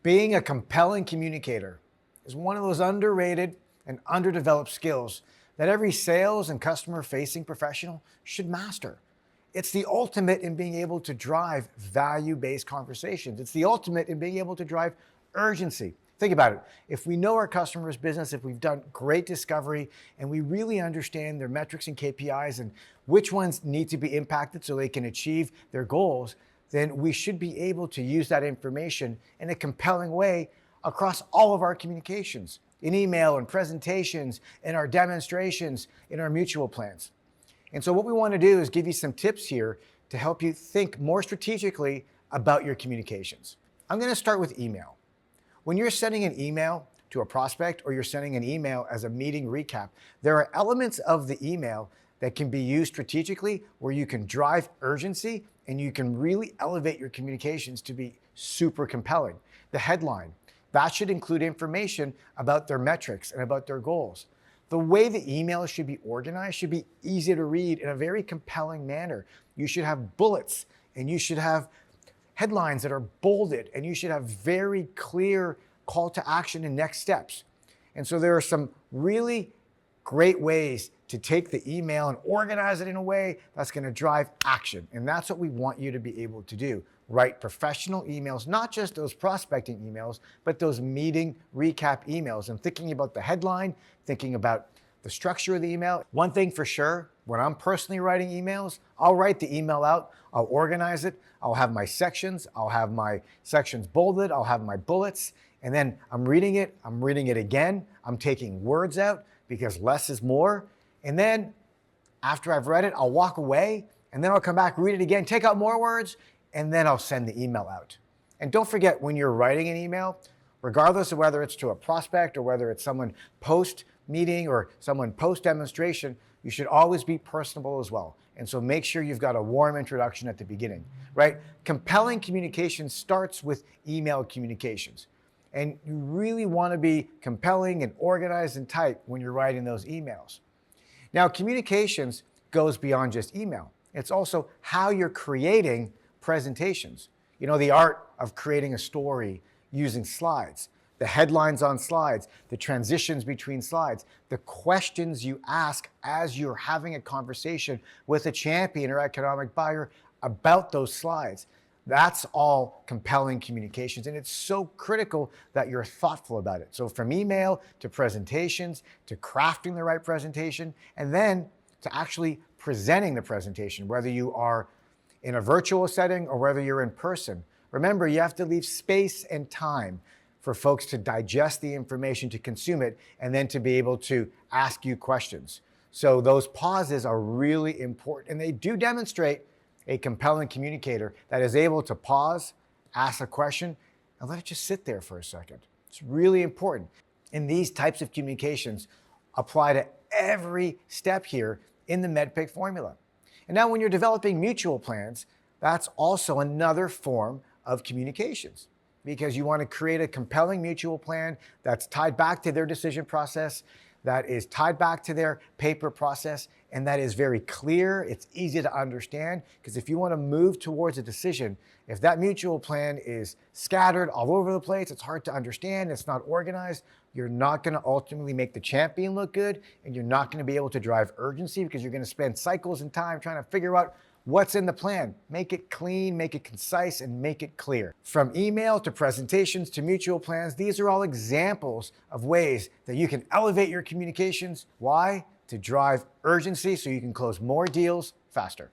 Being a compelling communicator is one of those underrated and underdeveloped skills that every sales and customer-facing professional should master. It's the ultimate in being able to drive value-based conversations. It's the ultimate in being able to drive urgency. Think about it. If we know our customer's business, if we've done great discovery, and we really understand their metrics and KPIs and which ones need to be impacted so they can achieve their goals, then we should be able to use that information in a compelling way across all of our communications, in email and presentations, in our demonstrations, in our mutual plans. And so what we want to do is give you some tips here to help you think more strategically about your communications. I'm going to start with email. When you're sending an email to a prospect or you're sending an email as a meeting recap, there are elements of the email that can be used strategically where you can drive urgency and you can really elevate your communications to be super compelling. The headline, that should include information about their metrics and about their goals. The way the email should be organized should be easy to read in a very compelling manner. You should have bullets and you should have headlines that are bolded and you should have very clear call to action and next steps. And so there are some really great ways to take the email and organize it in a way that's going to drive action. And that's what we want you to be able to do. Write professional emails, not just those prospecting emails, but those meeting recap emails, and thinking about the headline, thinking about the structure of the email. One thing for sure, when I'm personally writing emails, I'll write the email out, I'll organize it, I'll have my sections bolded, I'll have my bullets, and then I'm reading it again, I'm taking words out because less is more. And then after I've read it, I'll walk away and then I'll come back, read it again, take out more words, and then I'll send the email out. And don't forget, when you're writing an email, regardless of whether it's to a prospect or whether it's someone post-meeting or someone post-demonstration, you should always be personable as well. And so make sure you've got a warm introduction at the beginning, right? Compelling communication starts with email communications. And you really want to be compelling and organized and tight when you're writing those emails. Now, communications goes beyond just email. It's also how you're creating presentations. You know, the art of creating a story using slides, the headlines on slides, the transitions between slides, the questions you ask as you're having a conversation with a champion or economic buyer about those slides. That's all compelling communications, and it's so critical that you're thoughtful about it. So from email to presentations, to crafting the right presentation, and then to actually presenting the presentation, whether you are in a virtual setting or whether you're in person. Remember, you have to leave space and time for folks to digest the information, to consume it, and then to be able to ask you questions. So those pauses are really important, and they do demonstrate a compelling communicator that is able to pause, ask a question, and let it just sit there for a second. It's really important. And these types of communications apply to every step here in the MEDPIC formula. And now when you're developing mutual plans, that's also another form of communications, because you want to create a compelling mutual plan that's tied back to their decision process, that is tied back to their paper process, and that is very clear. It's easy to understand, because if you want to move towards a decision, if that mutual plan is scattered all over the place, it's hard to understand, it's not organized, you're not going to ultimately make the champion look good, and you're not going to be able to drive urgency, because you're going to spend cycles and time trying to figure out what's in the plan. Make it clean, make it concise, and make it clear. From email to presentations to mutual plans, these are all examples of ways that you can elevate your communications. Why? To drive urgency so you can close more deals faster.